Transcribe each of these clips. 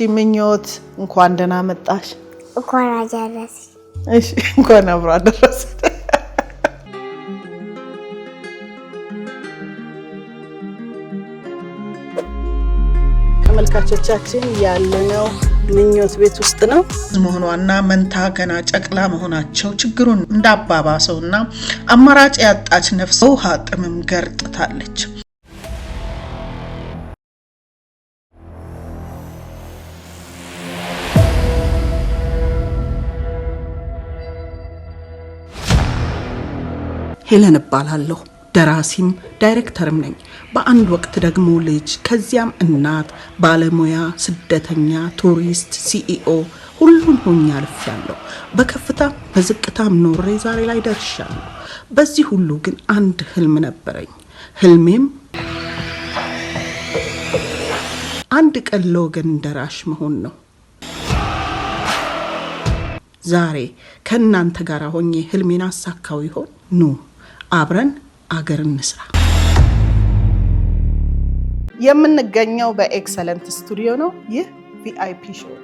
ምኞት እንኳን ደህና መጣሽ። እንኳን አደረሰሽ። እሺ እንኳን አብሮ አደረሰ። ተመልካቾቻችን ያለነው ምኞት ቤት ውስጥ ነው። መሆኗና መንታ ገና ጨቅላ መሆናቸው ችግሩን እንዳባባሰውና አማራጭ ያጣች ነፍስ ውሃ ጥምም ገርጥታለች። ሄለን እባላለሁ። ደራሲም ዳይሬክተርም ነኝ። በአንድ ወቅት ደግሞ ልጅ፣ ከዚያም እናት፣ ባለሙያ፣ ስደተኛ፣ ቱሪስት፣ ሲኢኦ ሁሉን ሆኜ አልፌያለሁ። በከፍታ በዝቅታም ኖሬ ዛሬ ላይ ደርሻለሁ። በዚህ ሁሉ ግን አንድ ህልም ነበረኝ። ህልሜም አንድ ቀን ለወገን ደራሽ መሆን ነው። ዛሬ ከእናንተ ጋር ሆኜ ህልሜን አሳካው ይሆን? ኑ አብረን አገር እንስራ። የምንገኘው በኤክሰለንት ስቱዲዮ ነው። ይህ ቪአይፒ ሾው ነው።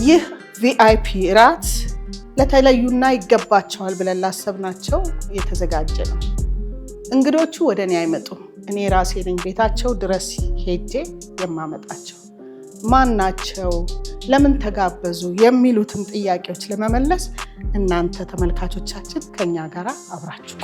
ይህ ቪአይፒ ራት ለተለዩና ይገባቸዋል ብለን ላሰብናቸው የተዘጋጀ ነው። እንግዶቹ ወደ እኔ አይመጡም። እኔ ራሴ ነኝ ቤታቸው ድረስ ሄጄ የማመጣቸው። ማን ናቸው? ለምን ተጋበዙ? የሚሉትን ጥያቄዎች ለመመለስ እናንተ ተመልካቾቻችን ከኛ ጋር አብራችሁ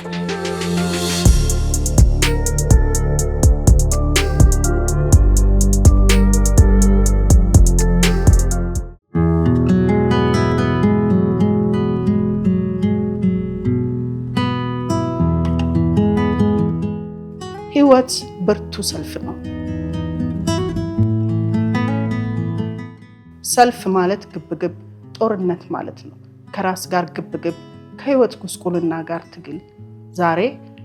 ህይወት ብርቱ ሰልፍ ነው። ሰልፍ ማለት ግብግብ፣ ጦርነት ማለት ነው። ከራስ ጋር ግብግብ፣ ከህይወት ጉስቁልና ጋር ትግል። ዛሬ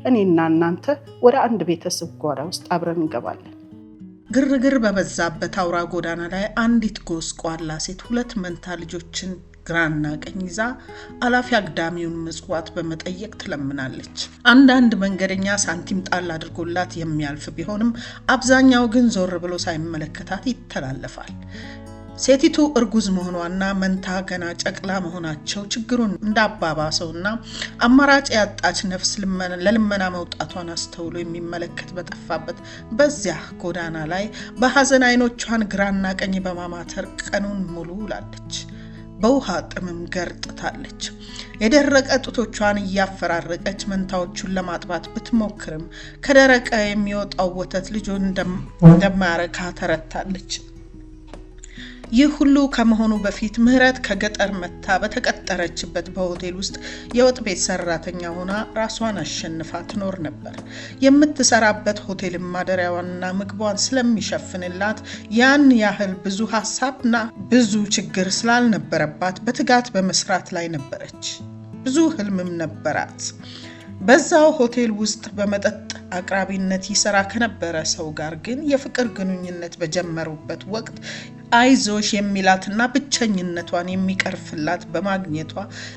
እኔና እናንተ ወደ አንድ ቤተሰብ ጓዳ ውስጥ አብረን እንገባለን። ግርግር በበዛበት አውራ ጎዳና ላይ አንዲት ጎስቋላ ሴት ሁለት መንታ ልጆችን ግራና ቀኝ ይዛ አላፊ አግዳሚውን ምጽዋት በመጠየቅ ትለምናለች። አንዳንድ መንገደኛ ሳንቲም ጣል አድርጎላት የሚያልፍ ቢሆንም አብዛኛው ግን ዞር ብሎ ሳይመለከታት ይተላለፋል። ሴቲቱ እርጉዝ መሆኗና መንታ ገና ጨቅላ መሆናቸው ችግሩን እንዳባባሰውና አማራጭ ያጣች ነፍስ ለልመና መውጣቷን አስተውሎ የሚመለከት በጠፋበት በዚያ ጎዳና ላይ በሐዘን አይኖቿን ግራና ቀኝ በማማተር ቀኑን ሙሉ ውላለች። በውሃ ጥምም ገርጥታለች። የደረቀ ጡቶቿን እያፈራረቀች መንታዎቹን ለማጥባት ብትሞክርም ከደረቀ የሚወጣው ወተት ልጁን እንደማያረካ ተረታለች። ይህ ሁሉ ከመሆኑ በፊት ምህረት ከገጠር መታ በተቀጠረችበት በሆቴል ውስጥ የወጥ ቤት ሰራተኛ ሆና ራሷን አሸንፋ ትኖር ነበር። የምትሰራበት ሆቴል ማደሪያዋንና ምግቧን ስለሚሸፍንላት ያን ያህል ብዙ ሐሳብና ብዙ ችግር ስላልነበረባት በትጋት በመስራት ላይ ነበረች። ብዙ ህልምም ነበራት። በዛው ሆቴል ውስጥ በመጠጥ አቅራቢነት ይሰራ ከነበረ ሰው ጋር ግን የፍቅር ግንኙነት በጀመሩበት ወቅት አይዞሽ የሚላትና ብቸኝነቷን የሚቀርፍላት በማግኘቷ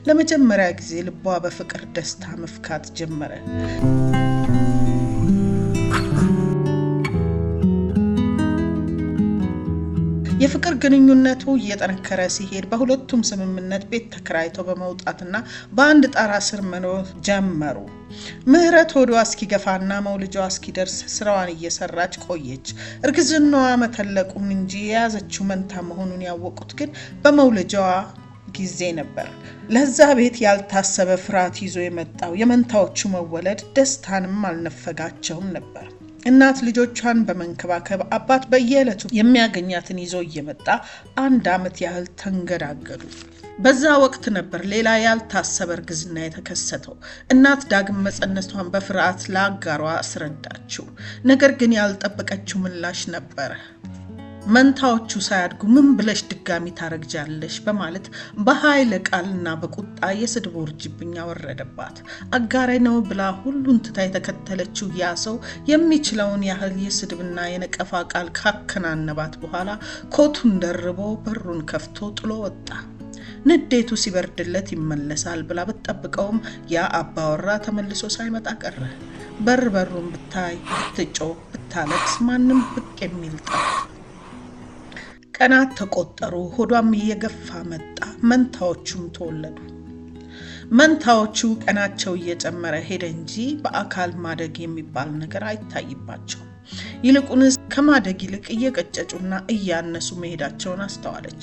ለመጀመሪያ ጊዜ ልቧ በፍቅር ደስታ መፍካት ጀመረ። የፍቅር ግንኙነቱ እየጠነከረ ሲሄድ በሁለቱም ስምምነት ቤት ተከራይተው በመውጣትና በአንድ ጣራ ስር መኖር ጀመሩ። ምህረት ሆዷ እስኪገፋና መውለጃዋ እስኪደርስ ስራዋን እየሰራች ቆየች። እርግዝናዋ መተለቁን እንጂ የያዘችው መንታ መሆኑን ያወቁት ግን በመውለጃዋ ጊዜ ነበር። ለዛ ቤት ያልታሰበ ፍርሃት ይዞ የመጣው የመንታዎቹ መወለድ ደስታንም አልነፈጋቸውም ነበር። እናት ልጆቿን በመንከባከብ አባት በየዕለቱ የሚያገኛትን ይዞ እየመጣ 1 ዓመት ያህል ተንገዳገዱ። በዛ ወቅት ነበር ሌላ ያልታሰበ እርግዝና የተከሰተው። እናት ዳግም መጸነሷን በፍርሃት ለአጋሯ አስረዳችው። ነገር ግን ያልጠበቀችው ምላሽ ነበረ። መንታዎቹ ሳያድጉ ምን ብለሽ ድጋሚ ታረግጃለሽ በማለት በኃይለ ቃልና በቁጣ የስድብ ውርጅብኝ አወረደባት። አጋሬ ነው ብላ ሁሉን ትታ የተከተለችው ያ ሰው የሚችለውን ያህል የስድብና የነቀፋ ቃል ካከናነባት በኋላ ኮቱን ደርቦ በሩን ከፍቶ ጥሎ ወጣ። ንዴቱ ሲበርድለት ይመለሳል ብላ ብትጠብቀውም ያ አባወራ ተመልሶ ሳይመጣ ቀረ። በሩን ብታይ ብትጮህ ብታለቅስ ማንም ብቅ የሚል ጠፋ። ቀናት ተቆጠሩ። ሆዷም እየገፋ መጣ። መንታዎቹም ተወለዱ። መንታዎቹ ቀናቸው እየጨመረ ሄደ እንጂ በአካል ማደግ የሚባል ነገር አይታይባቸውም። ይልቁንስ ከማደግ ይልቅ እየቀጨጩና እያነሱ መሄዳቸውን አስተዋለች።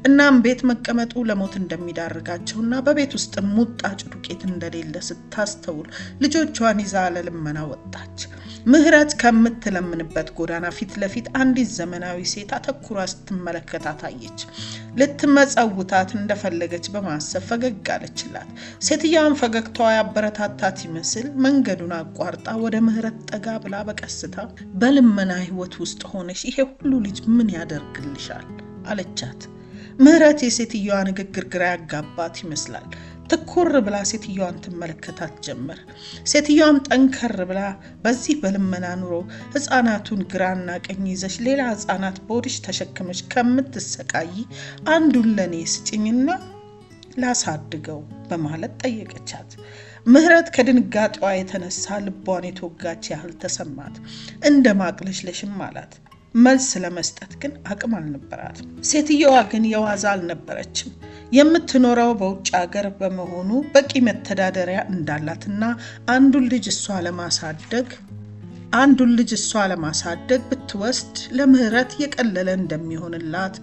እናም ቤት መቀመጡ ለሞት እንደሚዳርጋቸውና በቤት ውስጥ ሙጣጭ ዱቄት እንደሌለ ስታስተውል ልጆቿን ይዛ ለልመና ወጣች። ምህረት ከምትለምንበት ጎዳና ፊት ለፊት አንዲት ዘመናዊ ሴት አተኩራ ስትመለከታት አየች። ልትመጸውታት እንደፈለገች በማሰብ ፈገግ አለችላት። ሴትየዋን ፈገግታዋ ያበረታታት ይመስል መንገዱን አቋርጣ ወደ ምህረት ጠጋ ብላ በቀስታ በልመና ህይወት ውስጥ ሆነሽ ይሄ ሁሉ ልጅ ምን ያደርግልሻል አለቻት። ምህረት የሴትየዋ ንግግር ግራ ያጋባት ይመስላል። ትኩር ብላ ሴትየዋን ትመለከታት ጀመር። ሴትየዋም ጠንከር ብላ በዚህ በልመና ኑሮ ህፃናቱን ግራና ቀኝ ይዘሽ ሌላ ህፃናት በወድሽ ተሸክመሽ ከምትሰቃይ አንዱን ለኔ ስጭኝና ላሳድገው በማለት ጠየቀቻት። ምህረት ከድንጋጤዋ የተነሳ ልቧን የተወጋች ያህል ተሰማት። እንደ ማቅለሽለሽም አላት። መልስ ለመስጠት ግን አቅም አልነበራትም። ሴትየዋ ግን የዋዛ አልነበረችም። የምትኖረው በውጭ ሀገር በመሆኑ በቂ መተዳደሪያ እንዳላትና አንዱን ልጅ እሷ ለማሳደግ ብትወስድ ለምህረት የቀለለ እንደሚሆንላት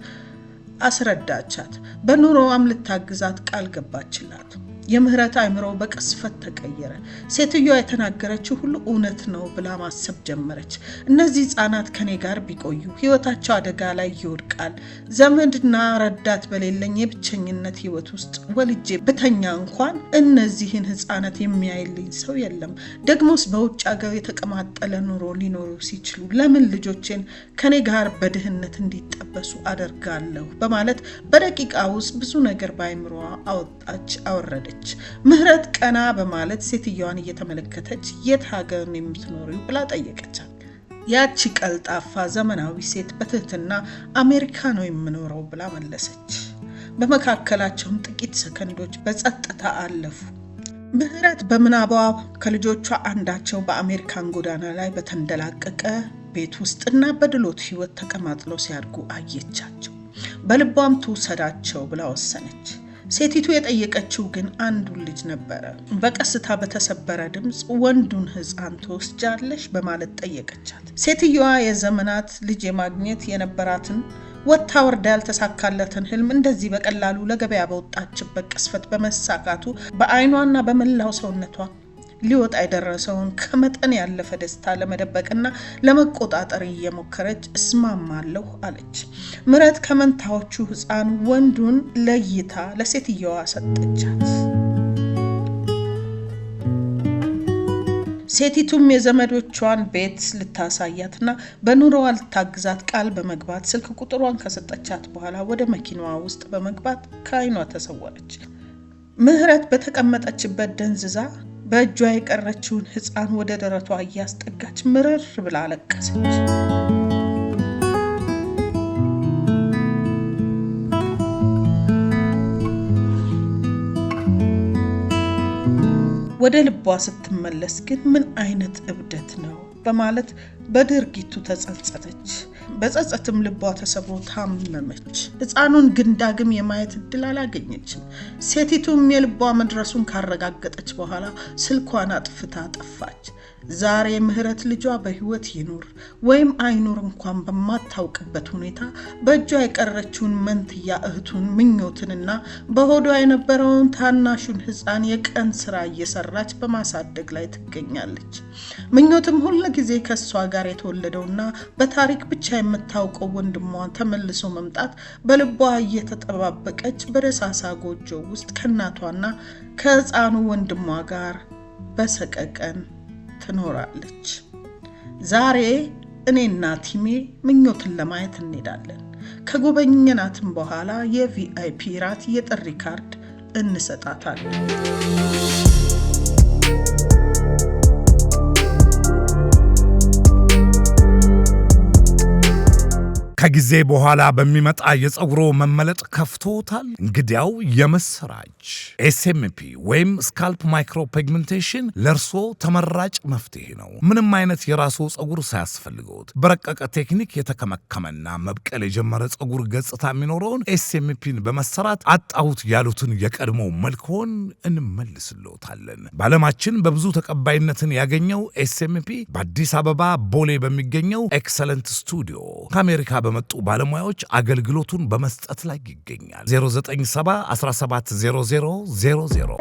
አስረዳቻት። በኑሮዋም ልታግዛት ቃል ገባችላት። የምህረት አእምሮ በቅስፈት ተቀየረ። ሴትዮዋ የተናገረችው ሁሉ እውነት ነው ብላ ማሰብ ጀመረች። እነዚህ ህፃናት ከኔ ጋር ቢቆዩ ህይወታቸው አደጋ ላይ ይወድቃል። ዘመድና ረዳት በሌለኝ የብቸኝነት ህይወት ውስጥ ወልጄ ብተኛ እንኳን እነዚህን ህፃናት የሚያይልኝ ሰው የለም። ደግሞስ በውጭ ሀገር የተቀማጠለ ኑሮ ሊኖሩ ሲችሉ ለምን ልጆቼን ከኔ ጋር በድህነት እንዲጠበሱ አደርጋለሁ በማለት በደቂቃ ውስጥ ብዙ ነገር በአእምሮዋ አወጣች አወረደች። ምህረት ቀና በማለት ሴትየዋን እየተመለከተች የት ሀገር ነው የምትኖሪው ብላ ጠየቀቻት። ያቺ ቀልጣፋ ዘመናዊ ሴት በትህትና አሜሪካ ነው የምኖረው ብላ መለሰች። በመካከላቸውም ጥቂት ሰከንዶች በጸጥታ አለፉ። ምህረት በምናቧ ከልጆቿ አንዳቸው በአሜሪካን ጎዳና ላይ በተንደላቀቀ ቤት ውስጥና በድሎት ህይወት ተቀማጥለው ሲያድጉ አየቻቸው። በልቧም ትውሰዳቸው ብላ ወሰነች። ሴቲቱ የጠየቀችው ግን አንዱን ልጅ ነበረ። በቀስታ በተሰበረ ድምፅ ወንዱን ህፃን ትወስጃለሽ በማለት ጠየቀቻት። ሴትየዋ የዘመናት ልጅ የማግኘት የነበራትን ወታ ወርዳ ያልተሳካለትን ህልም እንደዚህ በቀላሉ ለገበያ በወጣችበት ቅስፈት በመሳካቱ በአይኗና በመላው ሰውነቷ ሊወጣ የደረሰውን ከመጠን ያለፈ ደስታ ለመደበቅና ለመቆጣጠር እየሞከረች እስማማለሁ አለች። ምህረት ከመንታዎቹ ህፃን ወንዱን ለይታ ለሴትየዋ ሰጠቻት። ሴቲቱም የዘመዶቿን ቤት ልታሳያትና በኑሮዋ ልታግዛት ቃል በመግባት ስልክ ቁጥሯን ከሰጠቻት በኋላ ወደ መኪናዋ ውስጥ በመግባት ከአይኗ ተሰወረች። ምህረት በተቀመጠችበት ደንዝዛ በእጇ የቀረችውን ህፃን ወደ ደረቷ እያስጠጋች ምርር ብላ አለቀሰች። ወደ ልቧ ስትመለስ ግን ምን አይነት እብደት ነው በማለት በድርጊቱ ተጸጸተች። በጸጸትም ልቧ ተሰብሮ ታመመች። ህፃኑን ግን ዳግም የማየት እድል አላገኘችም። ሴቲቱም የልቧ መድረሱን ካረጋገጠች በኋላ ስልኳን አጥፍታ ጠፋች። ዛሬ ምህረት ልጇ በህይወት ይኑር ወይም አይኑር እንኳን በማታውቅበት ሁኔታ በእጇ የቀረችውን መንትያ እህቱን ምኞትንና በሆዷ የነበረውን ታናሹን ህፃን የቀን ስራ እየሰራች በማሳደግ ላይ ትገኛለች። ምኞትም ሁሉ ጊዜ ከሷ ጋር የተወለደውና በታሪክ ብቻ የምታውቀው ወንድሟ ተመልሶ መምጣት በልቧ እየተጠባበቀች በደሳሳ ጎጆ ውስጥ ከእናቷና ከህፃኑ ወንድሟ ጋር በሰቀቀን ትኖራለች። ዛሬ እኔና ቲሜ ምኞትን ለማየት እንሄዳለን። ከጎበኘናትም በኋላ የቪአይፒ ራት የጥሪ ካርድ እንሰጣታለን። ከጊዜ በኋላ በሚመጣ የፀጉሮ መመለጥ ከፍቶታል? እንግዲያው የምስራች ኤስኤምፒ ወይም ስካልፕ ማይክሮ ፒግመንቴሽን ለርሶ ተመራጭ መፍትሄ ነው። ምንም አይነት የራሱ ፀጉር ሳያስፈልገውት በረቀቀ ቴክኒክ የተከመከመና መብቀል የጀመረ ፀጉር ገጽታ የሚኖረውን ኤስኤምፒን በመሰራት አጣሁት ያሉትን የቀድሞ መልክዎን እንመልስልዎታለን። በዓለማችን በብዙ ተቀባይነትን ያገኘው ኤስኤምፒ በአዲስ አበባ ቦሌ በሚገኘው ኤክሰለንት ስቱዲዮ ከአሜሪካ በመጡ ባለሙያዎች አገልግሎቱን በመስጠት ላይ ይገኛል። 097170000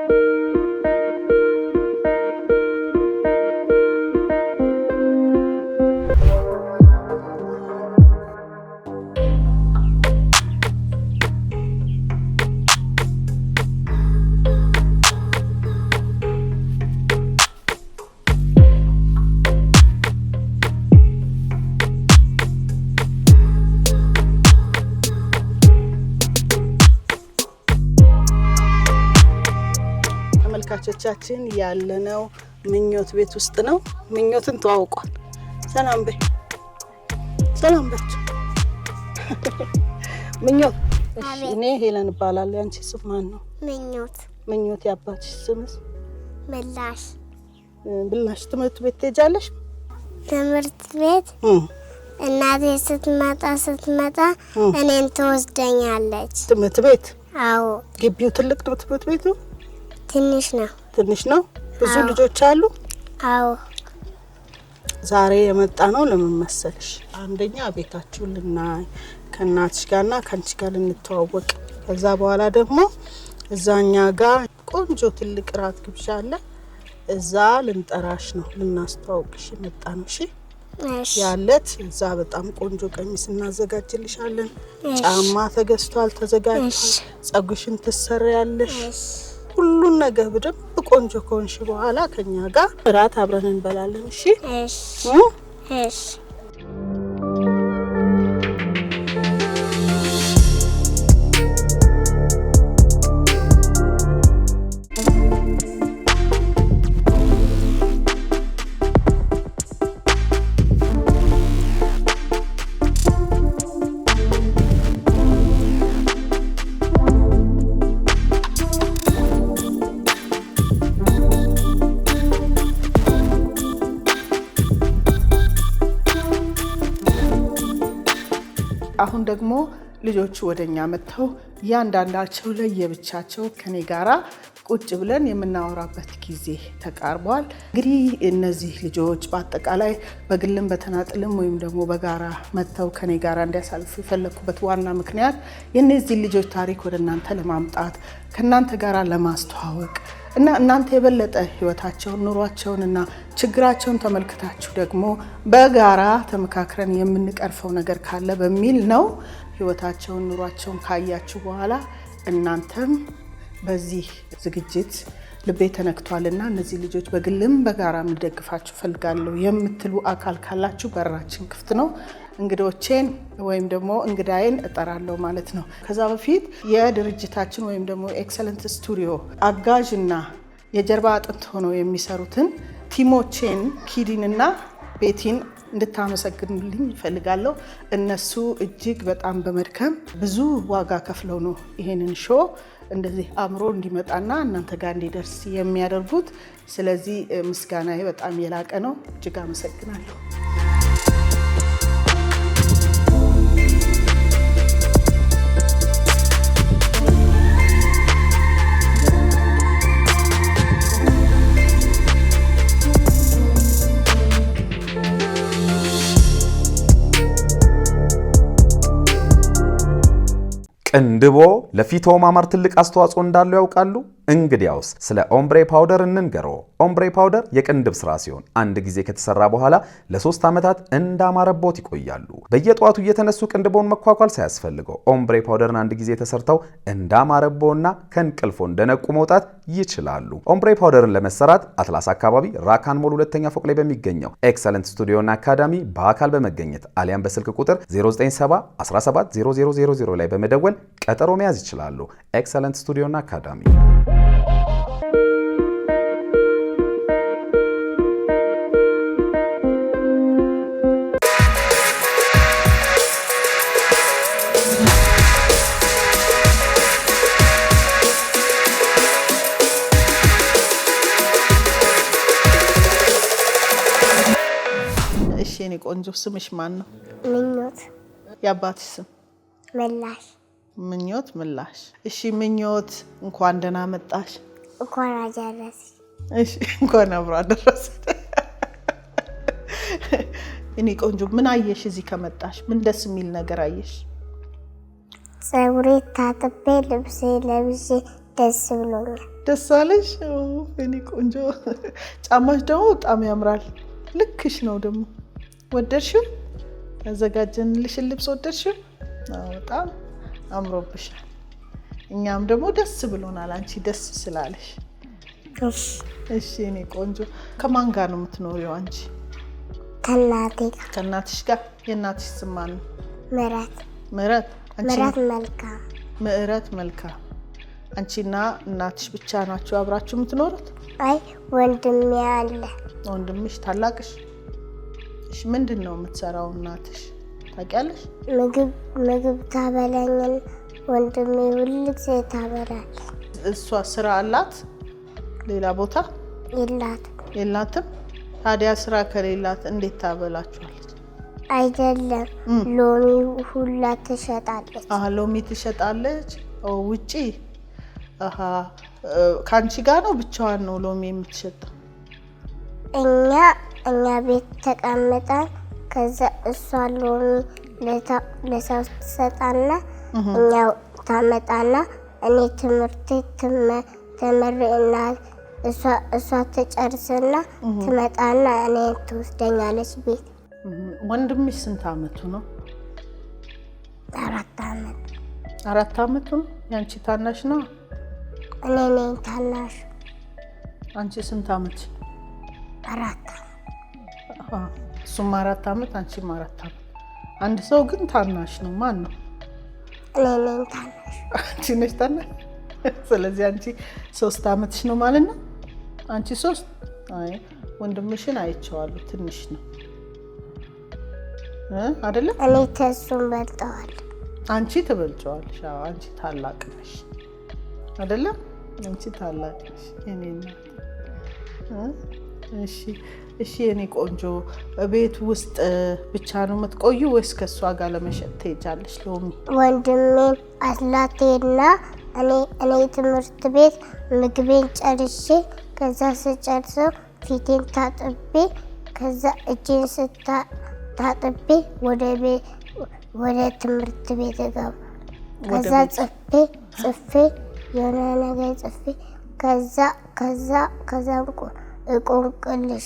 ተመልካቾቻችን ያለነው ምኞት ቤት ውስጥ ነው። ምኞትን ተዋውቋል። ሰላም በይ። ሰላም በይ ምኞት። እኔ ሄለን እባላለሁ። አንቺ ስም ማን ነው? ምኞት። ምኞት። የአባትሽ ስምስ? ምላሽ። ብላሽ ትምህርት ቤት ትሄጃለሽ? ትምህርት ቤት እናቴ ስትመጣ እኔን ትወስደኛለች። ትምህርት ቤት? አዎ። ግቢው ትልቅ ነው ትምህርት ቤቱ? ትንሽ ነው። ትንሽ ነው። ብዙ ልጆች አሉ? አዎ። ዛሬ የመጣ ነው ለምን መሰለሽ? አንደኛ ቤታችሁን ልናይ ከእናትሽ ጋርና ከአንቺ ጋር ልንተዋወቅ፣ ከዛ በኋላ ደግሞ እዛኛ ጋር ቆንጆ ትልቅ ራት ግብዣ አለ። እዛ ልንጠራሽ ነው፣ ልናስተዋውቅሽ የመጣ ነው። እሺ ያለት እዛ በጣም ቆንጆ ቀሚስ እናዘጋጅልሻለን። ጫማ ተገዝቷል፣ ተዘጋጅቷል። ጸጉሽን ትሰሪያለሽ። ሁሉን ነገር በደንብ ቆንጆ ከሆንሽ በኋላ ከኛ ጋር ራት አብረን እንበላለን። እሺ እሺ። አሁን ደግሞ ልጆቹ ወደኛ መጥተው ያንዳንዳቸው ለየብቻቸው ከኔ ጋራ ቁጭ ብለን የምናወራበት ጊዜ ተቃርቧል። እንግዲህ እነዚህ ልጆች በአጠቃላይ በግልም በተናጥልም ወይም ደግሞ በጋራ መጥተው ከኔ ጋራ እንዲያሳልፉ የፈለኩበት ዋና ምክንያት የእነዚህ ልጆች ታሪክ ወደ እናንተ ለማምጣት ከእናንተ ጋራ ለማስተዋወቅ እና እናንተ የበለጠ ህይወታቸውን ኑሯቸውንና ችግራቸውን ተመልክታችሁ ደግሞ በጋራ ተመካክረን የምንቀርፈው ነገር ካለ በሚል ነው። ህይወታቸውን ኑሯቸውን ካያችሁ በኋላ እናንተም በዚህ ዝግጅት ልቤ ተነክቷልና እነዚህ ልጆች በግልም በጋራ እንደግፋችሁ ፈልጋለሁ የምትሉ አካል ካላችሁ በራችን ክፍት ነው። እንግዶቼን ወይም ደግሞ እንግዳዬን እጠራለሁ ማለት ነው። ከዛ በፊት የድርጅታችን ወይም ደግሞ ኤክሰለንት ስቱዲዮ አጋዥና የጀርባ አጥንት ሆነው የሚሰሩትን ቲሞቼን ኪዲንና ቤቲን እንድታመሰግኑልኝ እፈልጋለሁ። እነሱ እጅግ በጣም በመድከም ብዙ ዋጋ ከፍለው ነው ይሄንን ሾው እንደዚህ አምሮ እንዲመጣና እናንተ ጋር እንዲደርስ የሚያደርጉት። ስለዚህ ምስጋናዬ በጣም የላቀ ነው። እጅግ አመሰግናለሁ። ቅንድቦ ለፊቶ ማማር ትልቅ አስተዋጽኦ እንዳለው ያውቃሉ? እንግዲያውስ ስለ ኦምብሬ ፓውደር እንንገሮ። ኦምብሬ ፓውደር የቅንድብ ስራ ሲሆን አንድ ጊዜ ከተሰራ በኋላ ለ3 ዓመታት እንዳማረቦት ይቆያሉ። በየጧቱ እየተነሱ ቅንድቦን መኳኳል ሳያስፈልገው ኦምብሬ ፓውደርን አንድ ጊዜ ተሰርተው እንዳማረቦና ከእንቅልፎ እንደነቁ መውጣት ይችላሉ። ኦምብሬ ፓውደርን ለመሰራት አትላስ አካባቢ ራካን ሞል 2ኛ ፎቅ ላይ በሚገኘው ኤክሰለንት ስቱዲዮና አካዳሚ በአካል በመገኘት አሊያም በስልክ ቁጥር 097 17 0000 ላይ በመደወል ቀጠሮ መያዝ ይችላሉ። ኤክሰለንት ስቱዲዮና አካዳሚ። እሺ የኔ ቆንጆ ስምሽ ማን ነው? ምኞት የአባትሽ ስም? ምላሽ ምኞት ምላሽ። እሺ ምኞት እንኳን ደህና መጣሽ። እንኳን አደረሰሽ። እሺ እንኳን አብሮ አደረሰ። እኔ ቆንጆ ምን አየሽ እዚህ ከመጣሽ? ምን ደስ የሚል ነገር አየሽ? ፀጉሬ ታጥቤ ልብሴ ለብሼ ደስ ብሎኛል። ደስ አለሽ? እኔ ቆንጆ ጫማሽ ደግሞ በጣም ያምራል። ልክሽ ነው ደግሞ። ወደድሽው? ያዘጋጀንልሽን ልብስ ወደድሽው? በጣም አምሮብሻል። እኛም ደግሞ ደስ ብሎናል አንቺ ደስ ስላለሽ። እሺ እኔ ቆንጆ ከማን ጋር ነው የምትኖሪው አንቺ? ከእናቴ ጋር። ከእናትሽ ጋር? የእናትሽ ስም ማን ነው? ምረት ምረት። ምረት መልካም። ምረት መልካም። አንቺና እናትሽ ብቻ ናችሁ አብራችሁ የምትኖሩት? አይ ወንድሜ አለ። ወንድምሽ ታላቅሽ? እሺ ምንድን ነው የምትሰራው እናትሽ ታውቂያለሽ? ምግብ ታበላኝን ወንድሜ ሁልጊዜ ታበላል። እሷ ስራ አላት ሌላ ቦታ? የላትም። ታዲያ ስራ ከሌላት እንዴት ታበላችኋለች? አይደለም ሎሚ ሁላ ትሸጣለች። ሎሚ ትሸጣለች ውጪ? ከአንቺ ጋር ነው ብቻዋን ነው ሎሚ የምትሸጠው? እኛ ቤት ተቀምጠን ከዛ እሷ ሎሚ ለሰው ትሰጣና እኛው ታመጣና እኔ ትምህርቴ ተመረና እሷ ተጨርስና ትመጣና እኔ ትወስደኛለች ቤት። ወንድምሽ ስንት አመቱ ነው? 4 አመት። 4 አመቱ ነው? ያንቺ ታናሽ ነው? እኔ ነኝ ታናሽ። አንቺ ስንት አመት? 4 አመት። እሱም 4 አመት አንቺም 4 አመት። አንድ ሰው ግን ታናሽ ነው። ማን ነው? እኔ ነኝ ታናሽ። አንቺ ነሽ ታናሽ? ስለዚህ አንቺ 3 አመትሽ ነው ማለት ነው? አንቺ 3? አይ ወንድምሽን አይቼዋለሁ ትንሽ ነው አይደለ? እኔ ከሱም በልጠዋል። አንቺ ትበልጫዋለሽ። አዎ አንቺ ታላቅ ነሽ አይደለ? አንቺ ታላቅ ነሽ የኔ እናት። እሺ የኔ ቆንጆ ቤት ውስጥ ብቻ ነው የምትቆዩ ወይስ ከሷ ጋር ለመሸጥ ትሄጃለሽ ሎሚ? ወንድሜም አስላቴና እኔ ትምህርት ቤት ምግቤን ጨርሼ ከዛ ስጨርሰው ፊቴን ታጥቤ ከዛ እጄን ታጥቤ ወደ ትምህርት ቤት እገባ። ከዛ ጽፌ የሆነ ነገር ጽፌ ከዛ እንቆቅልሽ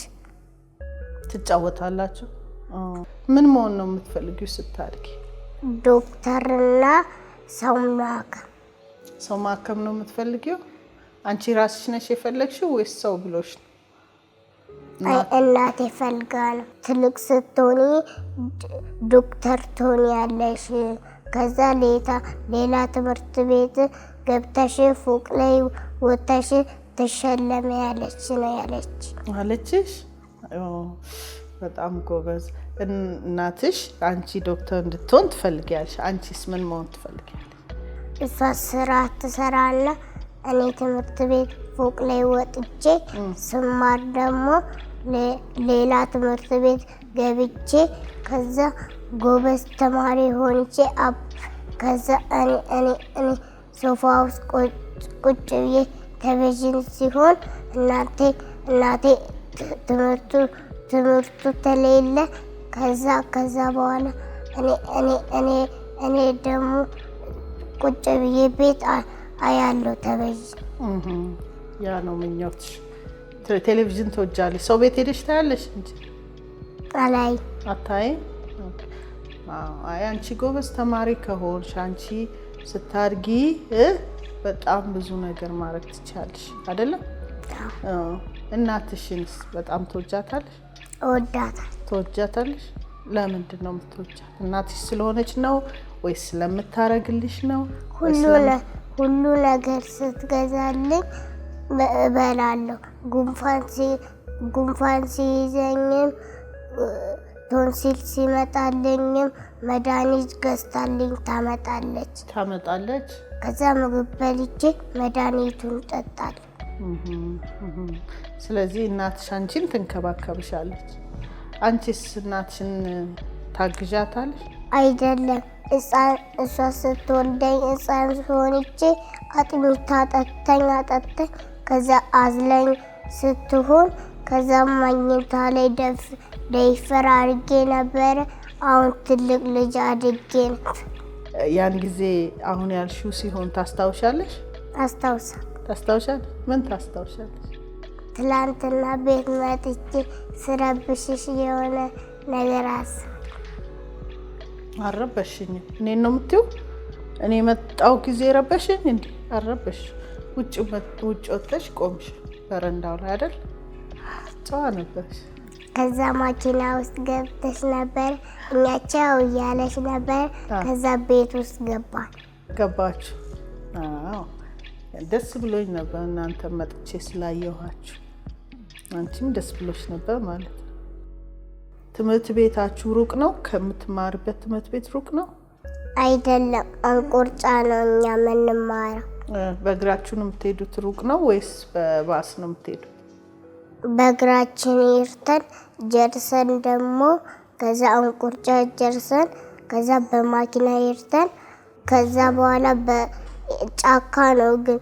ትጫወታላችሁ። ምን መሆን ነው የምትፈልጊው ስታድጊ? ዶክተርና ሰው ማከም ነው የምትፈልጊው? አንቺ ራስሽ ነሽ የፈለግሽው ወይስ ሰው ብሎሽ ነው? እናቴ ፈልጋ ነው። ትልቅ ስትሆኒ ዶክተር ትሆኛለሽ፣ ከዛ ሌላ ትምህርት ቤት ገብተሽ ፎቅ ላይ ወጥተሽ ትሸለሚያለሽ ነው ያለችሽ። በጣም ጎበዝ እናትሽ። አንቺ ዶክተር እንድትሆን ትፈልጊያለሽ። አንቺስ ምን መሆን ትፈልጊያለሽ? እሷ ስራ ትሰራና እኔ ትምህርት ቤት ፎቅ ላይ ወጥቼ ስማር ደግሞ ሌላ ትምህርት ቤት ገብቼ ከዛ ጎበዝ ተማሪ ሆንቼ ከዛ እኔ ሶፋ ውስጥ ቁጭ ብዬ ቴሌቪዥን ሲሆን እናቴ ትምህርቱ ተሌለ ከዛ በኋላ እኔ ደግሞ ቁጭ ብዬ ቤት አያለሁ ተበይ ያ ነው ምኞትሽ። ቴሌቪዥን ትወጃለሽ? ሰው ቤት ሄደሽ ታያለሽ እንጂ አላይ አታይ? አይ አንቺ ጎበዝ ተማሪ ከሆንሽ አንቺ ስታድጊ በጣም ብዙ ነገር ማድረግ ትችያለሽ አይደለም? እናትሽንስ በጣም ትወጃታለሽ? ትወጃታለሽ? ለምንድን ነው የምትወጃት? እናትሽ ስለሆነች ነው ወይስ ስለምታረግልሽ ነው? ሁሉ ነገር ስትገዛልኝ እበላለሁ። ጉንፋን ሲይዘኝም ቶንሲል ሲመጣልኝም መድኃኒት ገዝታልኝ ታመጣለች። ከዛ ምግብ በልቼ መድኃኒቱን እጠጣለሁ። ስለዚህ እናትሽ አንቺን ትንከባከብሻለች። አንቺስ እናትሽን ታግዣታለሽ? አይደለም፣ እሷ ስትወልደኝ ሕፃን ሆኜ አጥሚት አጠጥተኝ ከዛ አዝለኝ ስትሆን ከዛ መኝታ ላይ ደይፈር አድርጌ ነበረ። አሁን ትልቅ ልጅ አድጌ ነው። ያን ጊዜ አሁን ያልሽው ሲሆን ታስታውሻለሽ? ታስታውሻለሽ? ምን ታስታውሻለሽ? ትላንትና ቤት መጥቼ ስረብሽሽ የሆነ ነገር አልረበሽኝም። እኔን ነው የምትይው? እኔ መጣው ጊዜ ረበሽኝ እንዴ? አልረበሽ። ውጭ ወጥተሽ ቆምሽ በረንዳው ላይ አይደል? ጨዋ ነበርሽ። ከዛ ማኪና ውስጥ ገብተሽ ነበር፣ እኛ ቻው እያለሽ ነበር። ከዛ ቤት ውስጥ ገባችሁ? አዎ ደስ ብሎኝ ነበር እናንተ መጥቼ ስላየኋችሁ። አንቺም ደስ ብሎሽ ነበር ማለት ነው። ትምህርት ቤታችሁ ሩቅ ነው? ከምትማርበት ትምህርት ቤት ሩቅ ነው? አይደለም፣ አንቆርጫ ነው እኛ የምንማረው። በእግራችሁ ነው የምትሄዱት? ሩቅ ነው ወይስ በባስ ነው የምትሄዱት? በእግራችን ይርተን ጀርሰን ደግሞ ከዛ አንቆርጫ ጀርሰን ከዛ በማኪና ይርተን ከዛ በኋላ በጫካ ነው ግን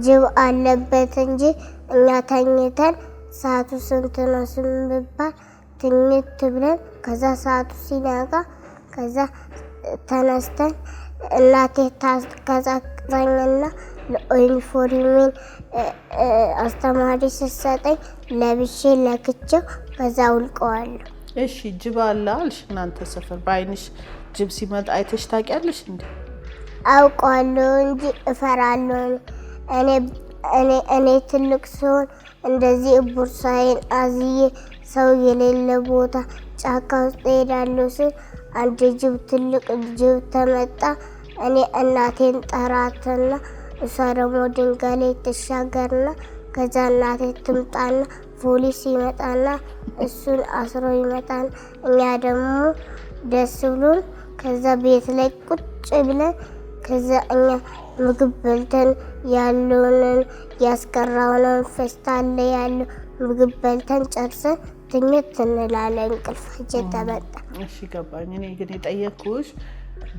ጅብ አለበት እንጂ እኛ ተኝተን ሰዓቱ ስንት ነው ስንባል ትኝት ብለን ከዛ ሰዓቱ ሲነጋ ከዛ ተነስተን እናቴ ታስቀዛቅዘኝና ዩኒፎርሜን አስተማሪ ስትሰጠኝ ለብሼ ለክቼው ከዛ ውልቀዋለሁ። እሺ ጅብ አለ አልሽ እናንተ ሰፈር። በአይንሽ ጅብ ሲመጣ አይተሽ ታውቂያለሽ እንዴ? አውቀዋለሁ እንጂ እፈራለሁ። እኔ ትልቅ ስሆን እንደዚህ ቦርሳዬን አዝዬ ሰው የሌለ ቦታ ጫካ ውስጥ እሄዳለሁ ስል አንድ ጅብ ትልቅ ጅብ ተመጣ። እኔ እናቴን ጠራትና እሷ ደግሞ ድንጋይ ላይ ትሻገርና ከዛ እናቴ ትምጣና ፖሊስ ይመጣና እሱን አስሮ ይመጣና እኛ ደግሞ ደስ ብሎን ከዛ ቤት ላይ ቁጭ ብለን ከዛ እኛ ምግብ በልተን ያለውን ያስቀራውን ፌስታል ላይ ያለው ምግብ በልተን ጨርሰን ትኝት እንላለን። እንቅልፋችን ተመጣ። እሺ ገባኝ። እኔ ግን የጠየኩሽ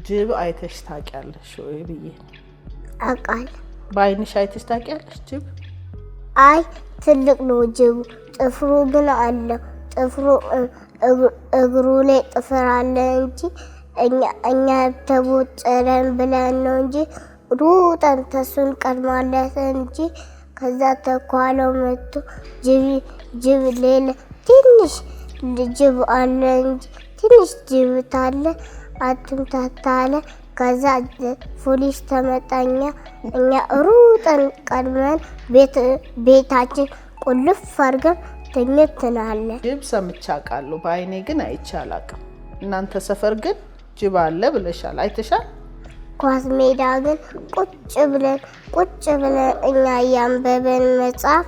ጅብ አይተሽ ታውቂያለሽ ወይ ብዬ ነው። አውቃለሁ። በአይንሽ አይተሽ ታውቂያለሽ ጅብ? አይ ትልቅ ነው ጅቡ፣ ጥፍሩ ግን አለው። ጥፍሩ እግሩ ላይ ጥፍር አለ እንጂ እኛ ተቦጨረን ብለን ነው እንጂ ሩጠን ተሱን ቀድማለት እንጂ ከዛ ተኳለው መጥቶ ጅብ ሌላ ትንሽ ጅብ አለ እንጂ ትንሽ ጅብ ታለ አትምታታለ። ከዛ ፖሊስ ተመጣኛ እኛ ሩጠን ቀድመን ቤታችን ቁልፍ አድርገን ተኝተናለን። ጅብ ሰምቼ አውቃለሁ፣ በአይኔ ግን አይቼ አላውቅም። እናንተ ሰፈር ግን ጅብ አለ ብለሻል፣ አይተሻል? ኳስ ሜዳ ግን ቁጭ ብለን እኛ ያንበበን መጽሐፍ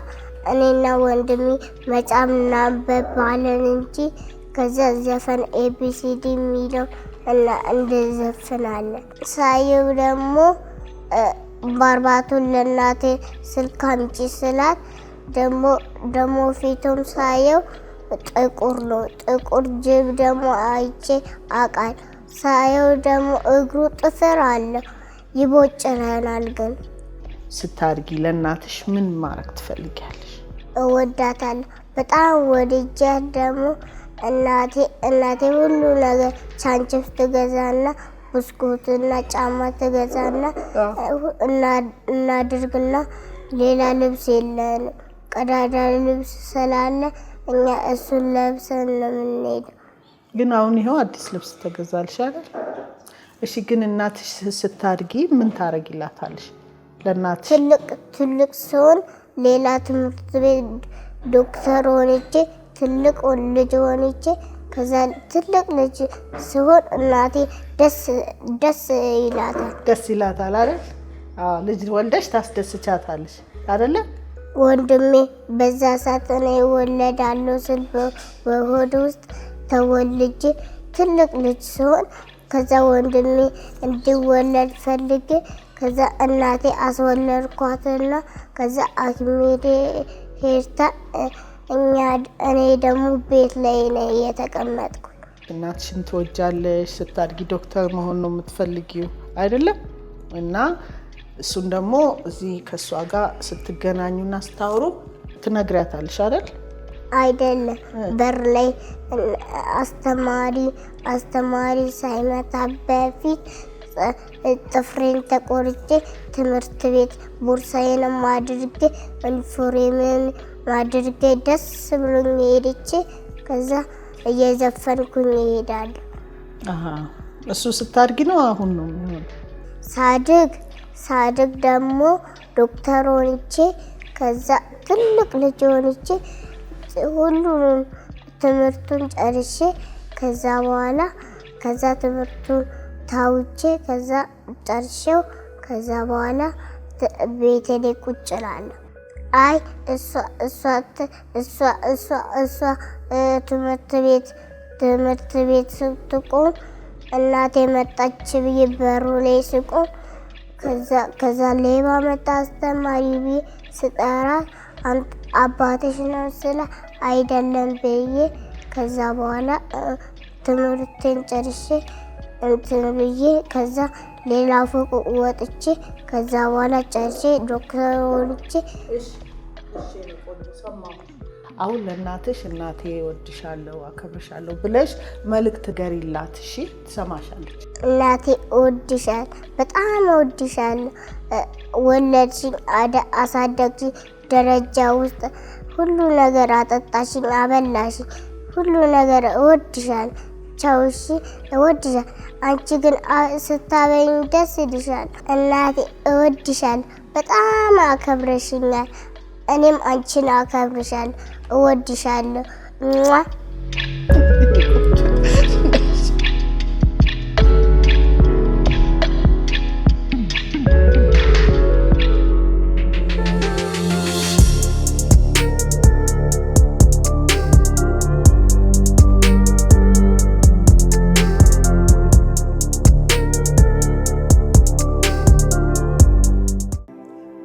እኔና ወንድሜ መጽሐፍ እናንበባለን እንጂ ከዛ ዘፈን ኤቢሲዲ የሚለው እና እንደዘፍናለን። ሳየው ደግሞ ባርባቱን ለእናቴ ስልክ አምጪ ስላት ደግሞ ፊቱም ሳየው ጥቁር ነው። ጥቁር ጅብ ደግሞ አይቼ አውቃለሁ። ሳየው ደግሞ እግሩ ጥፍር አለው፣ ይቦጭረናል። ግን ስታድጊ ለእናትሽ ምን ማድረግ ትፈልጊያለሽ? እወዳታለሁ በጣም ወድጃት ደግሞ እናቴ ሁሉ ነገር ቻንችፍ ትገዛና ብስኩትና ጫማ ትገዛና እናድርግና ሌላ ልብስ የለንም። ቀዳዳ ልብስ ስላለ እኛ እሱን ለብሰን ነው የምንሄደው። ግን አሁን ይኸው አዲስ ልብስ ተገዛልሽ አይደል? እሺ ግን እናትሽ ስታድጊ ምን ታረጊላታለሽ? ለእናትሽ ትልቅ ሲሆን ሌላ ትምህርት ቤት ዶክተር ሆነቼ ትልቅ ልጅ ሆነቼ ከዛ ትልቅ ልጅ ሲሆን እናቴ ደስ ይላታል አይደል? አዎ ልጅ ወልደሽ ታስደስቻታለሽ አይደለ? ወንድሜ በዛ ሰዓት እኔ እወለዳለሁ ስል በሆድ ውስጥ ተወልጄ ትልቅ ልጅ ሲሆን ከዛ ወንድሜ እንዲወለድ ፈልጌ ከዛ እናቴ አስወለድኳትና ከዛ ሐኪም ሄድታ እኔ ደግሞ ቤት ላይ ነው የተቀመጥኩ። እናትሽን ትወጃለሽ፣ ስታድጊ ዶክተር መሆን ነው የምትፈልጊው አይደለም? እና እሱን ደግሞ እዚህ ከሷ ጋር ስትገናኙና ስታወሩ ትነግሪያታለሽ አይደል? አይደለም በር ላይ አስተማሪ ሳይመታ በፊት ጥፍሬን ተቆርጬ ትምህርት ቤት ቦርሳዬንም አድርጌ ዩኒፎርሜን አድርጌ ደስ ብሎኝ ሄድቼ ከዛ እየዘፈንኩኝ እሄዳለሁ። እሱ ስታድጊ ነው? አሁን ነው የሚሆነው? ሳድግ ደግሞ ዶክተር ሆንቼ ከዛ ትልቅ ልጅ ሆንቼ ሁሉንም ትምህርቱን ጨርሼ ከዛ በኋላ ከዛ ትምህርቱን ታውቼ ከዛ ጨርሼው ከዛ በኋላ ቤቴ ላይ ቁጭ እላለሁ። አይ እሷ ትምህርት ቤት ስትቆም እናቴ መጣች ብዬ በሩ ላይ ስቆም ከዛ ሌባ መጣ አስተማሪ ብዬ ስጠራ አባትሽ ነው ስለ አይደለም ብዬ ከዛ በኋላ ትምህርቴን ጨርሼ እንትን ብዬ ከዛ ሌላ ፎቅ ወጥቼ ከዛ በኋላ ጨርሼ ዶክተር ሆንቼ። አሁን ለእናትሽ እናቴ እወድሻለሁ አከብርሻለሁ ብለሽ መልእክት ገሪላት። እሺ ትሰማሻለች? እናቴ በጣም እወድሻለሁ፣ ወለድሽኝ፣ አሳደግሽኝ፣ ደረጃ ውስጥ ሁሉ ነገር አጠጣሽኝ፣ አበላሽኝ፣ ሁሉ ነገር እወድሻለሁ። ቻው እሺ፣ እወድሻለሁ። አንቺ ግን ስታበይኝ ደስ ይልሻል። እናቴ እወድሻለሁ፣ በጣም አከብረሽኛል። እኔም አንቺን አከብርሻለሁ፣ እወድሻለሁ።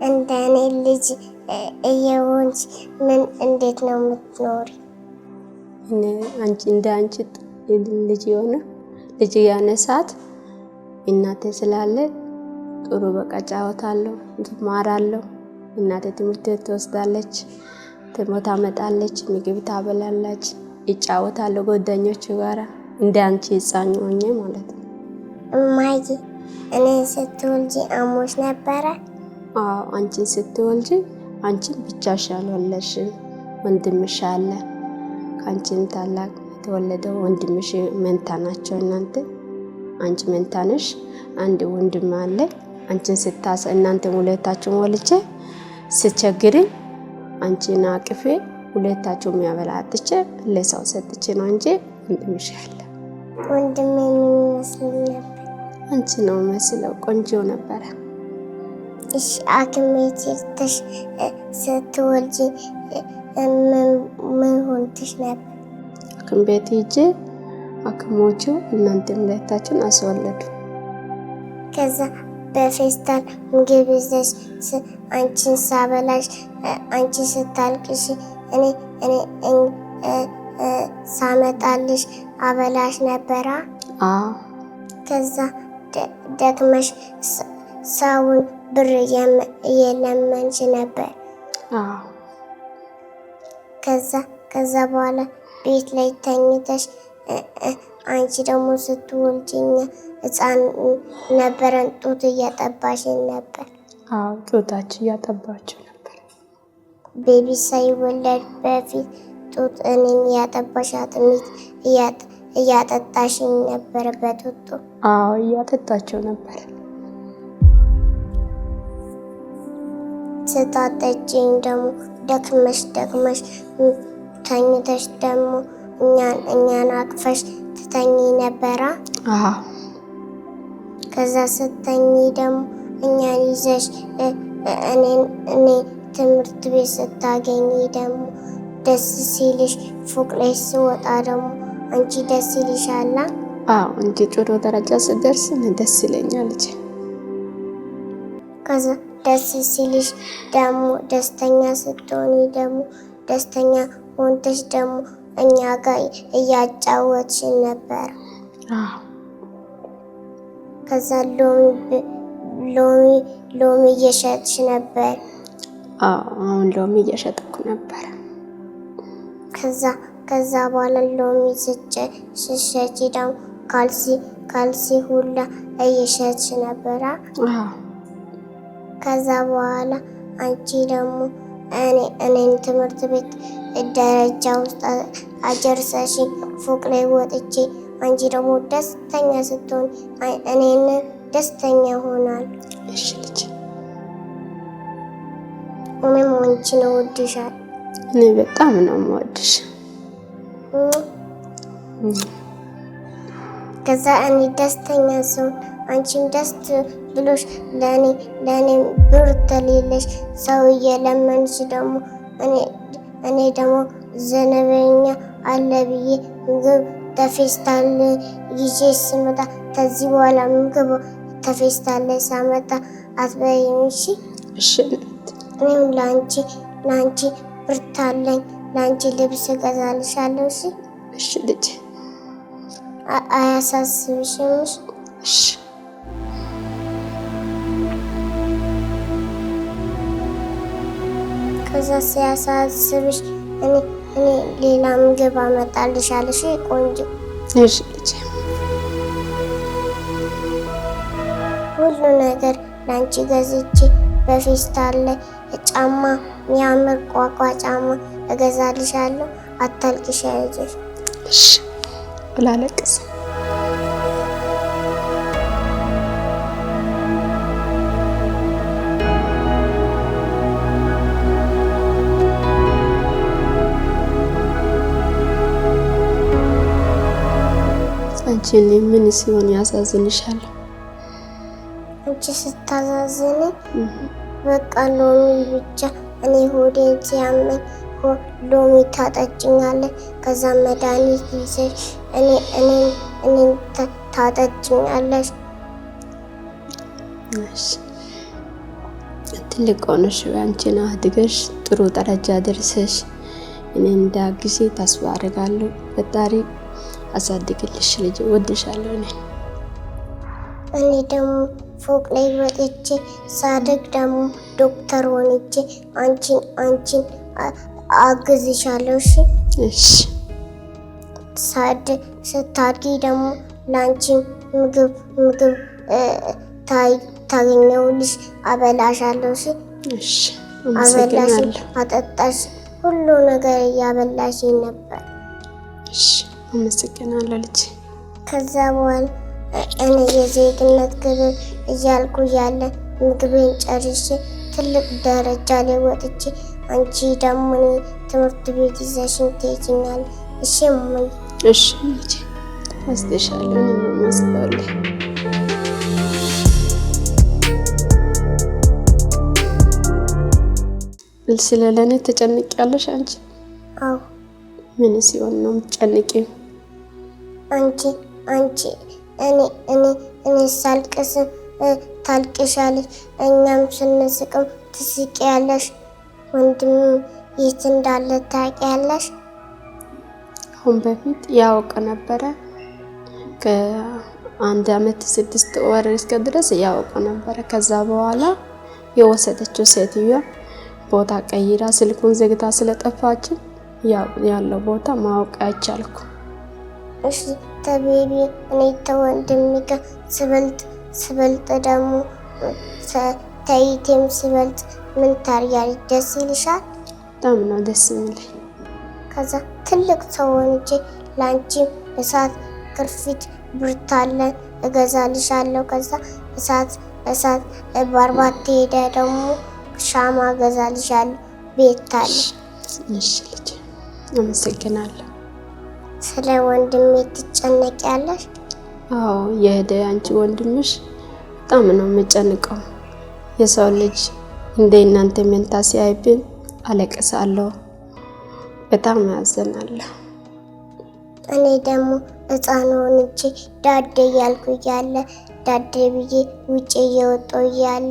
እንደኔ ልጅ እየሆንሽ ምን እንዴት ነው የምትኖሪ? እንደ አንቺ ልጅ የሆነ ልጅ ያነሳት እናቴ ስላለ ጥሩ በቃ ጫወታለሁ፣ ትማራለሁ። እናቴ ትምህርት ቤት ትወስዳለች፣ ታመጣለች፣ ምግብ ታበላለች፣ ይጫወታለሁ ጓደኞቹ ጋራ እንደ አንቺ ሕፃን ሆኜ ማለት ነው። እማዬ እኔ ስትወልጂ አሞሽ ነበረ? አዎ አንቺን ስትወልጂ አንቺን ብቻሽ አልወለድሽም፣ ወንድምሽ አለ። ከአንቺም ታላቅ የተወለደው ወንድምሽ መንታ ናቸው እናንተ። አንቺ መንታ ነሽ፣ አንድ ወንድም አለ። አንቺን እናንተ ሁለታችሁን ወልጄ ስቸግሪኝ አንቺን አቅፌ ሁለታችሁም ያበላጥቼ ለሰው ሰጥቼ ነው እንጂ ወንድምሽ አለ። ወንድሜ ምን ይመስል ነበር? አንቺ ነው መስለው ቆንጆ ነበረ። እሺ ሐኪም ቤት ሄደሽ ስትወልጂ ምን ሆንሽ ነበር? ሐኪም ቤት ሄጄ ሐኪሞቹ እናንተ ሁለታችሁን አስወለዱ። ከዛ በፌስታል ምግብ ይዘሽ አንቺን ሳበላሽ አንቺ ስታልቅሽ እኔ ሳመጣልሽ አበላሽ ነበራ? አዎ። ከዛ ደግመሽ ሰውን ብር እየለመንሽ ነበር? አዎ። ከዛ በኋላ ቤት ላይ ተኝተሽ አንቺ ደግሞ ስትወልጂኝ ሕፃን ነበረን፣ ጡት እያጠባሽን ነበር። አዎ ጡታችን እያጠባችሁ ነበር። ቤቢ ሳይወለድ በፊት ጡት እኔን እያጠባሻት እያጠጣሽኝ ነበር በጡጦ። አዎ እያጠጣቸው ነበር። ስታጠጪኝ ደግሞ ደክመሽ ተኝተሽ ደግሞ እኛን አቅፈሽ ትተኝ ነበራ። አዎ ከዛ ስተኝ ደግሞ እኛን ይዘሽ እኔ ትምህርት ቤት ስታገኝ ደግሞ ደስ ሲልሽ ፎቅ ላይ ስወጣ ደግሞ አንቺ ደስ ይልሻላ? አዎ እንጂ ጥሩ ደረጃ ስደርስ ደስ ይለኛል። ከዛ ደስ ሲልሽ ደግሞ ደስተኛ ስትሆኒ ደግሞ ደስተኛ ሆንተሽ ደግሞ እኛ ጋር እያጫወትሽን ነበር። ከዛ ሎሚ እየሸጥሽ ነበር። አሁን ሎሚ እየሸጥኩ ነበር። ከዛ በኋላ ሎሚ ስትሸጪ ደግሞ ካልሲ ሁላ እየሸጥሽ ነበራ። ከዛ በኋላ አንቺ ደግሞ እኔን ትምህርት ቤት ደረጃ ውስጥ አጀርሰሽ ፎቅ ላይ ወጥቼ አንቺ ደግሞ ደስተኛ ስትሆን እኔን ደስተኛ ሆናል። እሺ ልጅ እኔም አንቺን እወድሻለሁ። እኔ በጣም ነው የምወድሽ። ከዛ እኔ ደስተኛ ስሆን አንቺም ደስ ብሎሽ ለእኔ ብር ተሌለሽ ሰው እየለመንሽ ደግሞ እኔ ደግሞ ዘነበኛ አለ ብዬ ምግብ ተፌስታል ይዤ ስመጣ ከዚህ በኋላ ምግብ ተፌስታል ላይ ሳመጣ አትበይም? እሺ እሺ። እኔም ለአንቺ ብርት አለኝ፣ ለአንቺ ልብስ እገዛልሻለሁ። እሺ እሺ ልጅ አያሳስብሽም? እሺ ከዛ ሲያሳስብሽ እኔ ሌላ ምግብ አመጣልሻለሁ። እሺ ቆንጆ። እሺ ልጅ ሁሉ ነገር ለአንቺ ገዝቼ በፌስታል ላይ ጫማ፣ የሚያምር ቋቋ ጫማ እገዛልሻለሁ። አታልቅሽ፣ አይዞሽ። እሺ ብላለቅስ አንቺ ምን ሲሆን ያሳዝንሻል? አንቺ ስታሳዝኝ በቃ ሎሚ ብቻ እኔ ሆዴን ሲያመኝ ሎሚ ታጠጭኛለሽ። ከዛ መድኃኒት ይዘሽ እኔን ታጠጭኛለሽ። እሺ ትልቅ ሆነሽ አንቺን አድገሽ ጥሩ ደረጃ ደርሰሽ እኔ እንዳግዤ ተስፋ አደርጋለሁ። ፈጣሪ አሳድግልሽ ልጅ፣ ወድሻለሁ። እኔ ደግሞ ፎቅ ላይ ወጥቼ ሳድግ ደግሞ ዶክተር ሆኜ አንቺን አግዝሻለሁ። እሺ እሺ። ስታድጊ ደግሞ ለአንቺ ምግብ ታገኘውልሽ፣ አበላሻለሁ። እሺ እሺ። አበላሽ፣ አጠጣሽ፣ ሁሉ ነገር እያበላሽ ነበር። እሺ አመሰግናለሁ ልጅ። ከዛ በኋላ እኔ የዜግነት ግብር እያልኩ ያለ ምግቤን ጨርሼ ትልቅ ደረጃ ላይ ወጥቼ አንቺ ደግሞ እኔ ትምህርት ቤት ይዘሽኝ ትሄጂኛለሽ። እሺ እሙዬ? እሺ ልጅ ወስድሻለሁ። እኔ መስሎልኝ ስለለኔ ተጨንቂያለሽ አንቺ? አዎ። ምን ሲሆን ነው የምትጨንቂው? አንቺ እኔ ሳልቅስ ታልቅሻለሽ፣ እኛም ስንስቅም ትስቂያለሽ። ወንድም የት እንዳለ ታውቂያለሽ? አሁን በፊት ያውቅ ነበረ። ከ1 ዓመት 6 ወር እስከ ድረስ ያውቅ ነበረ። ከዛ በኋላ የወሰደችው ሴትዮዋ ቦታ ቀይራ ስልኩን ዘግታ ስለጠፋች ያለው ቦታ ማወቅ አይቻልኩ። እሺ ቤቢ እኔ ተወንድሜ ጋር ስበልጥ ደግሞ ተይቴም ስበልጥ ምን ታሪያለሽ? ደስ ይልሻል? በጣም ነው ደስ የሚለኝ። ከዛ ትልቅ ሰው ሆኜ ላንቺም እሳት ክርፊት ብርታለን እገዛልሻለሁ። ከዛ እሳት ባርባት ሄደ ደግሞ ሻማ እገዛልሻለሁ። ቤት አለ። እሺ ልጅ አመሰግናለሁ። ስለ ወንድሜ ትጨነቂያለሽ? አዎ የሄደ አንቺ ወንድምሽ በጣም ነው የምጨንቀው። የሰው ልጅ እንደ እናንተ መንታ ሲያይብን አለቅሳለሁ። በጣም ያዘናለሁ። እኔ ደግሞ ሕፃን ሆኜ ዳዴ እያልኩ እያለ ዳዴ ብዬ ውጭ እየወጣሁ እያለ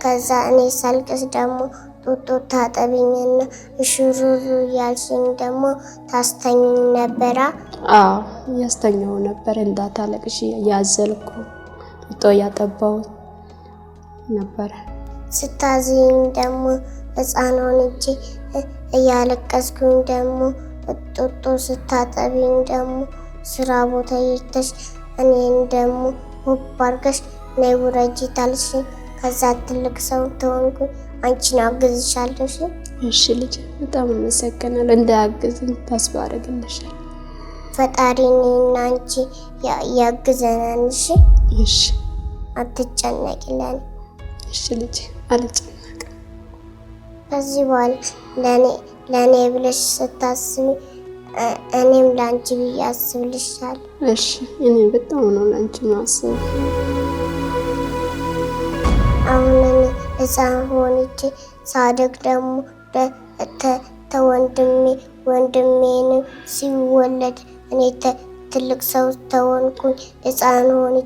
ከዛ እኔ ሳልቅስ ደግሞ ጡጦ ታጠቢኝና እሽሩሩ እያልሽኝ ደግሞ ታስተኝኝ ነበራ? አዎ ያስተኛው ነበር። እንዳታለቅሽ ያዘልኩ ጡጦ ያጠባው ነበር። ስታዝኝ ደግሞ ሕፃን ሆኜ እያለቀስኩኝ ደግሞ ጡጦ ስታጠቢኝ ደግሞ ስራ ቦታ ይተሽ እኔን ደግሞ ውብ አድርገሽ ነይ ውረጂ ታልሽኝ። ከዛ ትልቅ ሰው ተሆንኩኝ አንቺን አግዝሻለሁ። እሺ ልጅ በጣም አመሰግናለሁ። እንዳያግዝኝ ተስፋ አደርግልሻለሁ። ፈጣሪ እኔና አንቺ ያግዘናል። እሺ አትጨነቂለን። እሺ ልጅ አልጨነቅም። ከዚህ በኋላ ለእኔ ብለሽ ስታስቢ እኔም ለአንቺ ብዬ አስብልሻለሁ። እሺ እኔ በጣም ነው ለአንቺ ማስብ። አሁን እኔ ሕፃን ሆኜ ሳድግ ደግሞ ወንድሜንም ሲወለድ እኔ ትልቅ ሰው ተሆንኩኝ። ሕፃን ሆኜ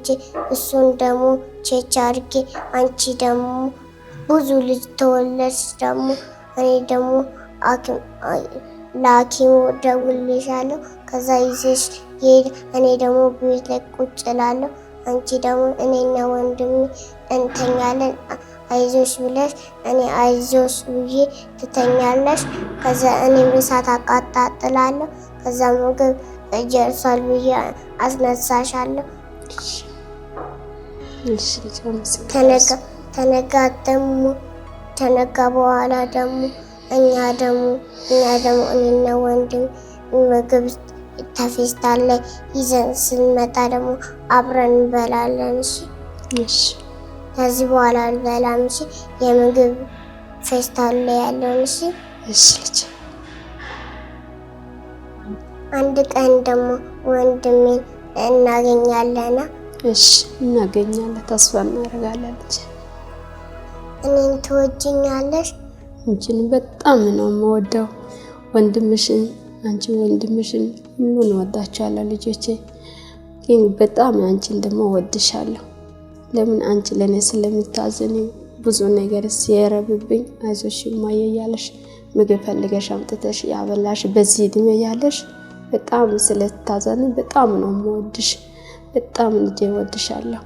እሱን ደግሞ ቼች አድርጌ አንቺ ደግሞ ብዙ ልጅ ተወለድሽ ደግሞ እኔ ደግሞ ለሐኪሙ ደውልልሻለሁ። ከዛ ይዘሽ ይሄድ እኔ ደግሞ ቤት ላይ ቁጭ እላለሁ። አንቺ ደግሞ እኔና ወንድሜ እንተኛለን። አይዞሽ ብለሽ እኔ አይዞሽ ብዬ ትተኛለሽ። ከዛ እኔ እሳት አቃጣጥላለሁ። ከዛ ምግብ ጀርሷል ብዬ አስነሳሻለሁ። እሺ ተነጋ በኋላ ደግሞ እኛ ደግሞ እኔና ወንድም ምግብ ተፌስታል ላይ ይዘን ስንመጣ ደግሞ አብረን እንበላለን። እሺ ከዚህ በኋላ አልበላም። የምግብ ፌስታል ላይ ያለውን። እሺ ልጅ አንድ ቀን ደግሞ ወንድሜን እናገኛለን። እሺ እናገኛለን፣ ተስፋ እናደርጋለን። ልጅ እኔን ትወጂኛለሽ? አንቺን በጣም ነው የምወደው። ወንድምሽን አንቺ ወንድምሽን ሁሉን ወዳቻለሁ። ልጆቼ ግን በጣም አንቺን ደግሞ ወድሻለሁ። ለምን አንቺ ለኔ ስለምታዘኒ ብዙ ነገር ሲያረብብኝ አይዞሽ ማየ ያለሽ ምግብ ፈልገሽ አምጥተሽ ያበላሽ በዚህ እድሜ ያለሽ በጣም ስለታዘኒ በጣም ነው የምወድሽ። በጣም ልጄ ወድሻለሁ።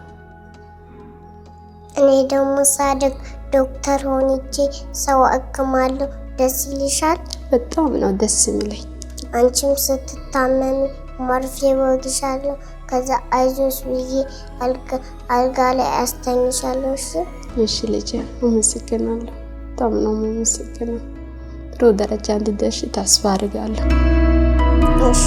እኔ ደግሞ ሳድግ ዶክተር ሆኜ ሰው አክማለሁ። ደስ ይልሻል? በጣም ነው ደስ የሚለኝ። አንቺም ስትታመሚ መርፌ ወግሻለሁ። ከዛ አይዞሽ ብዬ አልጋ ላይ አስተኝሻለሁ። እሺ ልጄ አመሰግናለሁ። በጣም ነው የማመሰግነው። ጥሩ ደረጃ እንድትደርሺ ተስፋ አደርጋለሁ። እሺ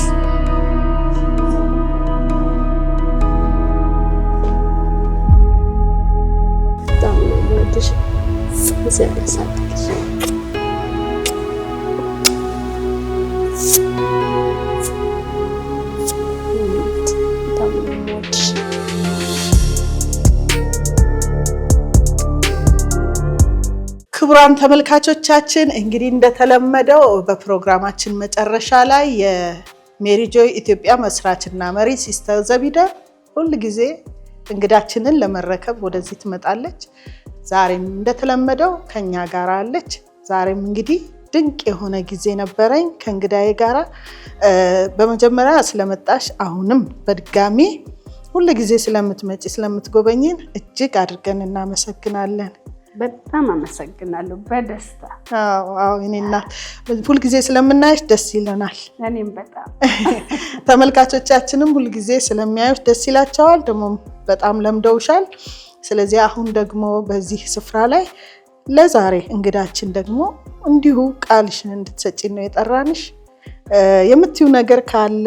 በጣም ነው የምወድሽ። እግዚአብሔር ይስጥልሽ። ክቡራን ተመልካቾቻችን እንግዲህ እንደተለመደው በፕሮግራማችን መጨረሻ ላይ የሜሪ ጆይ ኢትዮጵያ መስራችና መሪ ሲስተር ዘቢደር ሁሉ ጊዜ እንግዳችንን ለመረከብ ወደዚህ ትመጣለች። ዛሬም እንደተለመደው ከኛ ጋር አለች። ዛሬም እንግዲህ ድንቅ የሆነ ጊዜ ነበረኝ ከእንግዳዬ ጋር። በመጀመሪያ ስለመጣሽ አሁንም በድጋሚ ሁሉ ጊዜ ስለምትመጪ ስለምትጎበኝን እጅግ አድርገን እናመሰግናለን። በጣም አመሰግናለሁ። በደስታ አዎ እኔ እናት ሁሉ ጊዜ ስለምናይሽ ደስ ይለናል። እኔም በጣም ተመልካቾቻችንም ሁሉ ጊዜ ስለሚያዩሽ ደስ ይላቸዋል። ደግሞ በጣም ለምደውሻል። ስለዚህ አሁን ደግሞ በዚህ ስፍራ ላይ ለዛሬ እንግዳችን ደግሞ እንዲሁ ቃልሽን እንድትሰጪን ነው የጠራንሽ። የምትዩ ነገር ካለ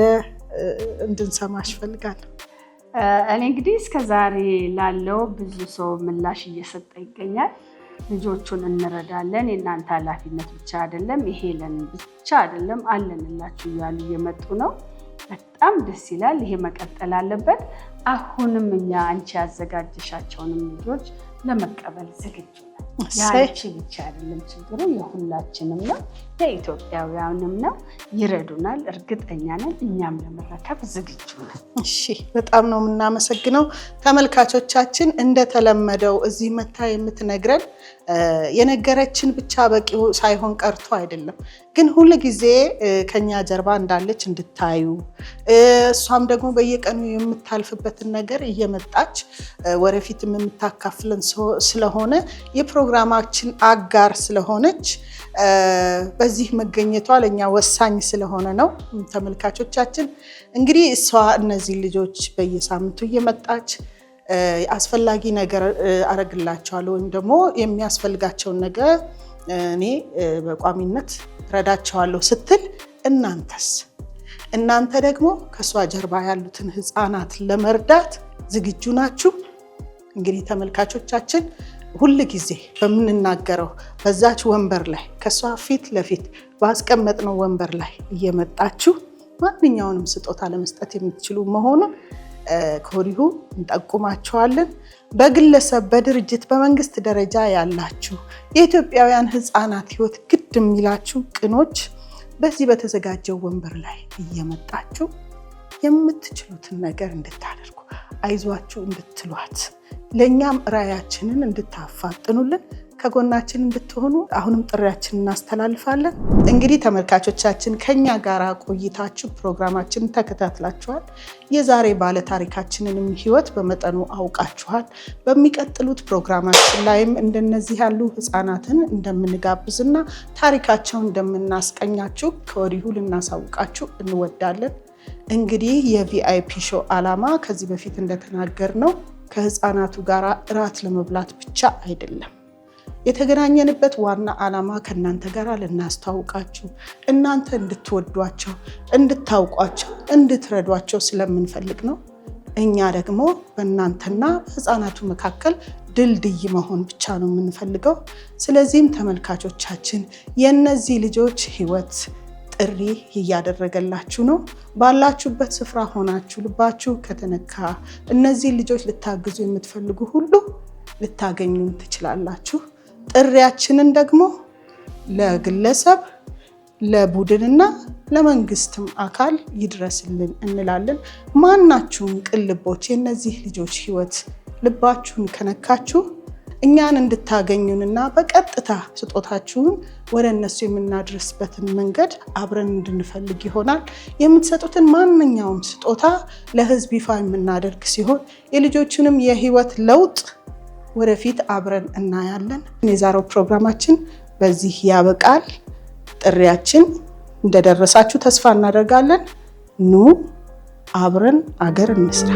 እንድንሰማሽ ፈልጋለሁ። እኔ እንግዲህ እስከዛሬ ላለው ብዙ ሰው ምላሽ እየሰጠ ይገኛል። ልጆቹን እንረዳለን፣ የእናንተ ኃላፊነት ብቻ አይደለም፣ ይሄ ለን ብቻ አይደለም አለንላችሁ እያሉ እየመጡ ነው። በጣም ደስ ይላል። ይሄ መቀጠል አለበት። አሁንም እኛ አንቺ ያዘጋጀሻቸውንም ልጆች ለመቀበል ዝግጁ ነን። ያንቺ ብቻ አይደለም ችግሩ፣ የሁላችንም ነው፣ የኢትዮጵያውያንም ነው። ይረዱናል፣ እርግጠኛ ነን። እኛም ለመረከብ ዝግጁ ነን። እሺ፣ በጣም ነው የምናመሰግነው። ተመልካቾቻችን እንደተለመደው እዚህ መታ የምትነግረን የነገረችን ብቻ በቂው ሳይሆን ቀርቶ አይደለም፣ ግን ሁሉ ጊዜ ከኛ ጀርባ እንዳለች እንድታዩ እሷም ደግሞ በየቀኑ የምታልፍበትን ነገር እየመጣች ወደፊትም የምታካፍለን ስለሆነ የፕሮግራማችን አጋር ስለሆነች በዚህ መገኘቷ ለኛ ወሳኝ ስለሆነ ነው። ተመልካቾቻችን እንግዲህ እሷ እነዚህ ልጆች በየሳምንቱ እየመጣች አስፈላጊ ነገር አረግላቸዋለሁ ወይም ደግሞ የሚያስፈልጋቸውን ነገር እኔ በቋሚነት ረዳቸዋለሁ ስትል እናንተ ደግሞ ከሷ ጀርባ ያሉትን ህፃናት ለመርዳት ዝግጁ ናችሁ? እንግዲህ ተመልካቾቻችን ሁሉ ጊዜ በምንናገረው በዛች ወንበር ላይ ከሷ ፊት ለፊት ባስቀመጥነው ወንበር ላይ እየመጣችሁ ማንኛውንም ስጦታ ለመስጠት የምትችሉ መሆኑን ከወዲሁ እንጠቁማችኋለን። በግለሰብ በድርጅት በመንግስት ደረጃ ያላችሁ የኢትዮጵያውያን ህፃናት ህይወት ግድ የሚላችሁ ቅኖች በዚህ በተዘጋጀው ወንበር ላይ እየመጣችሁ የምትችሉትን ነገር እንድታደርጉ አይዟችሁ እንድትሏት ለኛም ራያችንን እንድታፋጥኑልን ከጎናችን እንድትሆኑ አሁንም ጥሪያችንን እናስተላልፋለን። እንግዲህ ተመልካቾቻችን ከኛ ጋር ቆይታችሁ ፕሮግራማችንን ተከታትላችኋል። የዛሬ ባለ ታሪካችንንም ህይወት በመጠኑ አውቃችኋል። በሚቀጥሉት ፕሮግራማችን ላይም እንደነዚህ ያሉ ህፃናትን እንደምንጋብዝና ታሪካቸውን እንደምናስቀኛችሁ ከወዲሁ ልናሳውቃችሁ እንወዳለን። እንግዲህ የቪአይፒ ሾው ዓላማ ከዚህ በፊት እንደተናገርነው ከህፃናቱ ጋር እራት ለመብላት ብቻ አይደለም። የተገናኘንበት ዋና ዓላማ ከእናንተ ጋር ልናስተዋውቃችሁ፣ እናንተ እንድትወዷቸው፣ እንድታውቋቸው፣ እንድትረዷቸው ስለምንፈልግ ነው። እኛ ደግሞ በእናንተና በህፃናቱ መካከል ድልድይ መሆን ብቻ ነው የምንፈልገው። ስለዚህም ተመልካቾቻችን የእነዚህ ልጆች ህይወት ጥሪ እያደረገላችሁ ነው። ባላችሁበት ስፍራ ሆናችሁ ልባችሁ ከተነካ እነዚህ ልጆች ልታግዙ የምትፈልጉ ሁሉ ልታገኙን ትችላላችሁ። ጥሪያችንን ደግሞ ለግለሰብ ለቡድንና ለመንግስትም አካል ይድረስልን እንላለን። ማናችሁም ቅልቦች የእነዚህ ልጆች ህይወት ልባችሁን ከነካችሁ እኛን እንድታገኙንና በቀጥታ ስጦታችሁን ወደ እነሱ የምናድረስበትን መንገድ አብረን እንድንፈልግ ይሆናል። የምትሰጡትን ማንኛውም ስጦታ ለህዝብ ይፋ የምናደርግ ሲሆን የልጆቹንም የህይወት ለውጥ ወደፊት አብረን እናያለን። የዛሬው ፕሮግራማችን በዚህ ያበቃል። ጥሪያችን እንደደረሳችሁ ተስፋ እናደርጋለን። ኑ አብረን አገር እንስራ።